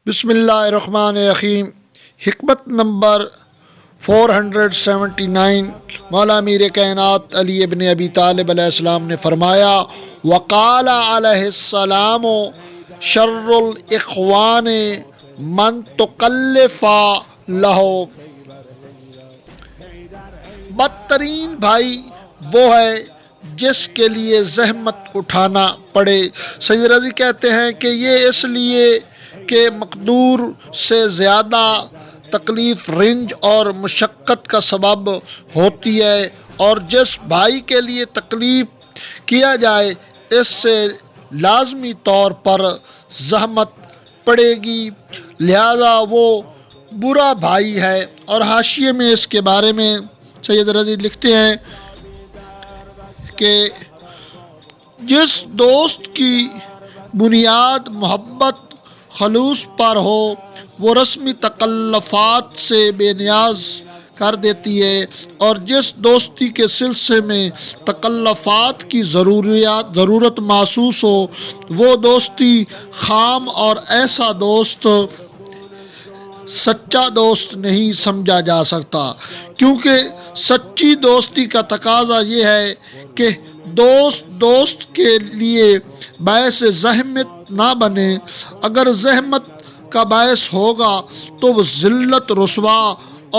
بسم اللہ الرحمن الرحیم۔ حکمت نمبر 479 مولا میر کائنات علی ابن ابی طالب علیہ السلام نے فرمایا، وقال علیہ السلام شر الاخوان من تکلف لہو، بدترین بھائی وہ ہے جس کے لیے زحمت اٹھانا پڑے۔ سید رضی کہتے ہیں کہ یہ اس لیے کہ مقدور سے زیادہ تکلیف رنج اور مشقت کا سبب ہوتی ہے، اور جس بھائی کے لیے تکلیف کیا جائے اس سے لازمی طور پر زحمت پڑے گی، لہذا وہ برا بھائی ہے۔ اور حاشیے میں اس کے بارے میں سید رضی لکھتے ہیں کہ جس دوست کی بنیاد محبت خلوص پر ہو وہ رسمی تکلفات سے بے نیاز کر دیتی ہے، اور جس دوستی کے سلسلے میں تکلفات کی ضرورت محسوس ہو وہ دوستی خام، اور ایسا دوست سچا دوست نہیں سمجھا جا سکتا، کیونکہ سچی دوستی کا تقاضا یہ ہے کہ دوست کے لیے باعث زحمت نہ بنے۔ اگر زحمت کا باعث ہوگا تو وہ ذلت، رسوا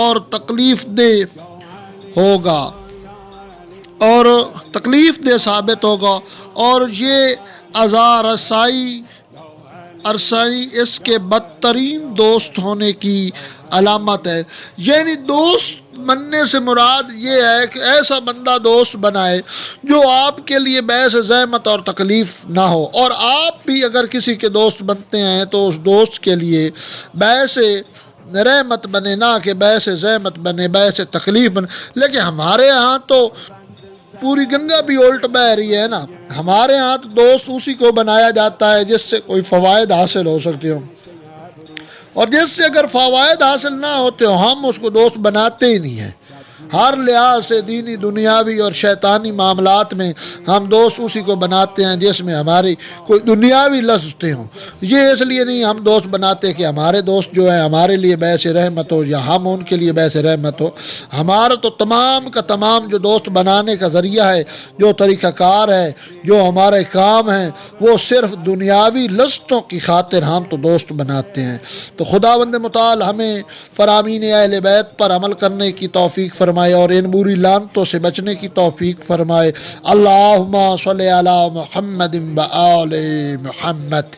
اور تکلیف دہ ہوگا اور تکلیف دہ ثابت ہوگا، اور یہ عذار رسائی اس کے بدترین دوست ہونے کی علامت ہے۔ یعنی دوست بننے سے مراد یہ ہے کہ ایسا بندہ دوست بنائے جو آپ کے لیے باعث زحمت اور تکلیف نہ ہو، اور آپ بھی اگر کسی کے دوست بنتے ہیں تو اس دوست کے لیے باعث رحمت بنے، نہ کہ باعث زحمت بنے، باعث تکلیف بنے۔ لیکن ہمارے ہاں تو پوری گنگا بھی الٹ بہہ رہی ہے نا، ہمارے ہاں تو دوست اسی کو بنایا جاتا ہے جس سے کوئی فوائد حاصل ہو سکتے ہوں، اور جس سے اگر فوائد حاصل نہ ہوتے ہو ہم اس کو دوست بناتے ہی نہیں ہیں۔ ہر لحاظ سے دینی، دنیاوی اور شیطانی معاملات میں ہم دوست اسی کو بناتے ہیں جس میں ہماری کوئی دنیاوی لذتیں ہوں۔ یہ اس لیے نہیں ہم دوست بناتے کہ ہمارے دوست جو ہیں ہمارے لیے باعث رحمت ہو یا ہم ان کے لیے باعث رحمت ہو۔ ہمارا تو تمام کا تمام جو دوست بنانے کا ذریعہ ہے، جو طریقہ کار ہے، جو ہمارے کام ہیں، وہ صرف دنیاوی لذتوں کی خاطر ہم تو دوست بناتے ہیں۔ تو خداوند متعال ہمیں فرامین اہل بیت پر عمل کرنے کی توفیق فرمائے اور ان بری لعنتوں سے بچنے کی توفیق فرمائے۔ اللہم صلی علی محمد و آل محمد۔